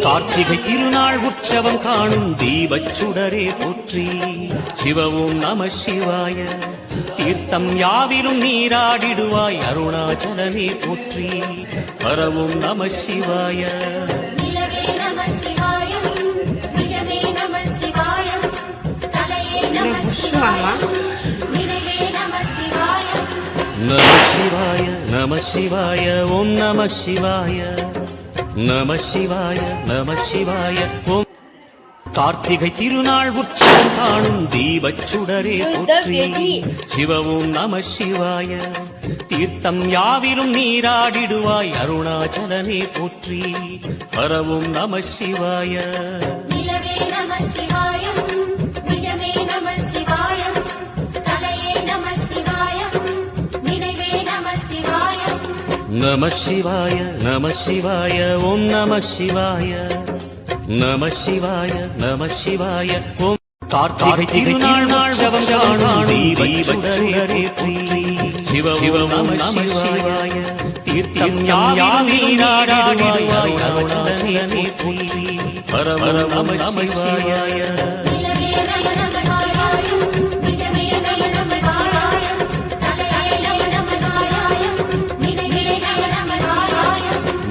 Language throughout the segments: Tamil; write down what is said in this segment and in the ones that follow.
கார்த்திகை திருநாள் உற்சவம் காணும் தீபச் சுடரே போற்றி. சிவவும் நம சிவாய. தீர்த்தம் யாவிலும் நீராடிடுவாய் அருணாச்சலமே போற்றி. பரவும் நம சிவாய. நம சிவாய நம சிவாய ஓம் நம சிவாய. நம சிவாய நம சிவாய ஓம். கார்த்திகை திருநாள் உற்சவம் காணும் தீபச் சுடரே போற்றி. சிவவும் நம சிவாய. தீர்த்தம் யாவிலும் நீராடிடுவாய் அருணாச்சலமே போற்றி. பரவும் நம சிவாய. நம சிவாய நம சிவாய ஓம் நம சிவாய. நம சிவாய நம சிவாய ஓம். கார்த்திகை திருநாள் உற்சவம் காணும் தீபச் சுடரே போற்றி. சிவவும் நம சிவாய. தீர்த்தம் யாவிலும் நீராடிடுவாய் அருணாச்சலமே போற்றி. பரவும் நம சிவாய.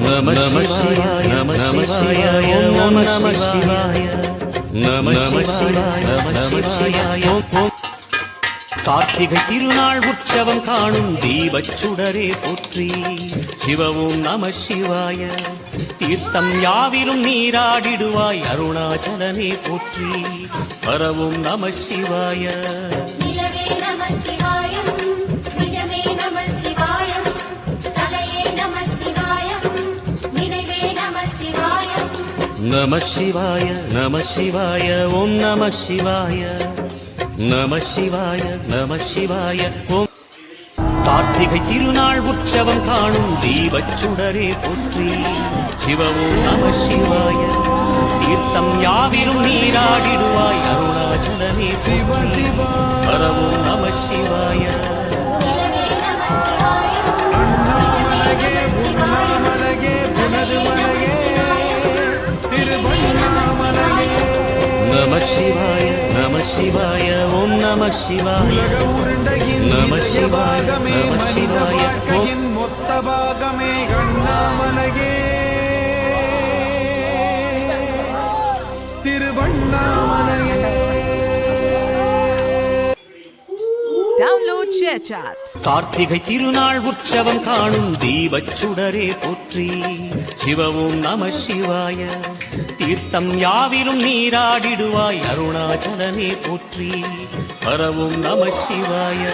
நம சிவாய நம சிவாய ஓம் நம சிவாய. நம சிவாய நம சிவாய ஓம். கார்த்திகை திருநாள் உற்சவம் காணும் தீபச் சுடரே போற்றி. சிவவும் நம சிவாய. தீர்த்தம் யாவிலும் நீராடிடுவாய் அருணாச்சலமே போற்றி. பரவும் நம சிவாய. நம சிவாய நம சிவாய ஓம் நம சிவாய. நம சிவாய நம சிவாய ஓம். கார்த்திகை திருநாள் உற்சவம் காணும் தீபச் சுடரே போற்றி. சிவவும் நம சிவாய. தீர்த்தம் யாவிலும் நீராடிடுவாய் அருணாச்சலமே போற்றி. பரவும் நம சிவாய. நம சிவாய நம சிவாய ஓம் நம சிவாய. நம சிவாய நம சிவாய ஓம். மொத்த பாகமே அண்ணாமலையே திருவண்ணாமலையே. Download ShareChat. கார்த்திகை திருநாள் உற்சவம் காணும் தீபச் சுடரே போற்றி. சிவவும் நம சிவாய. தீர்த்தம் யாவிலும் நீராடிடுவாய் அருணாச்சலமே போற்றி. பரவும் நம சிவாய.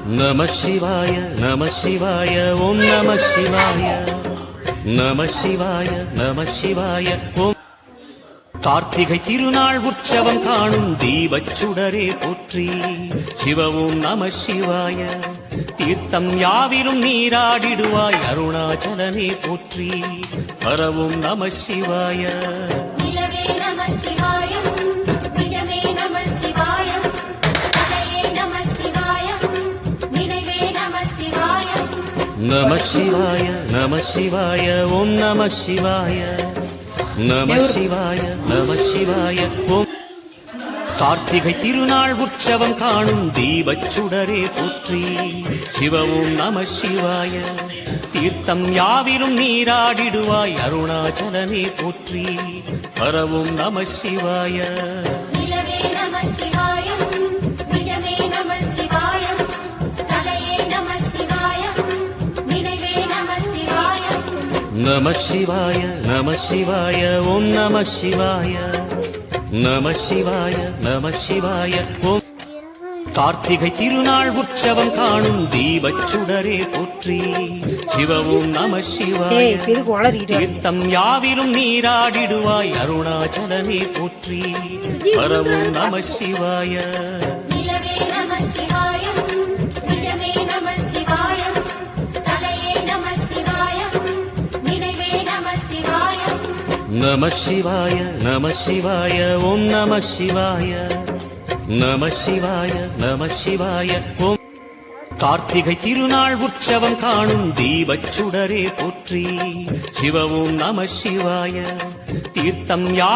நம சிவாய நம சிவாய ஓம் நம சிவாய. நம சிவாய நம சிவாய ஓம். கார்த்திகை திருநாள் உற்சவம் காணும் தீபச் சுடரே போற்றி. சிவவும் நம சிவாய. தீர்த்தம் யாவிலும் நீராடிடுவாய் அருணாச்சலமே போற்றி. பரவும் நம சிவாய. நம சிவாய நம சிவாய ஓம் நம சிவாய. நம சிவாய நம சிவாய ஓம். கார்த்திகை திருநாள் உற்சவம் காணும் தீபச் சுடரே போற்றி. சிவவும் நம சிவாய. தீர்த்தம் யாவிலும் நீராடிடுவாய் அருணாச்சலமே போற்றி. பரவும் நம சிவாய. நம சிவாய நம சிவாய ஓம் நம சிவாய. நம சிவாய நம சிவாய ஓம். கார்த்திகை திருநாள் உற்சவம் காணும் தீபச் சுடரே போற்றி. சிவவும் நம சிவாய. தீர்த்தம் யாவிலும் நீராடிடுவாய் அருணாச்சலமே போற்றி. பரவும் நம சிவாய. நம சிவாய நம சிவாய ஓம் நம சிவாய நம சிவாய நம சிவாய ஓம். கார்த்திகை திருநாள் உற்சவம் காணும் தீபச் சுடரே போற்றி. சிவ ஓம் நம சிவாய. தீர்த்தம் யா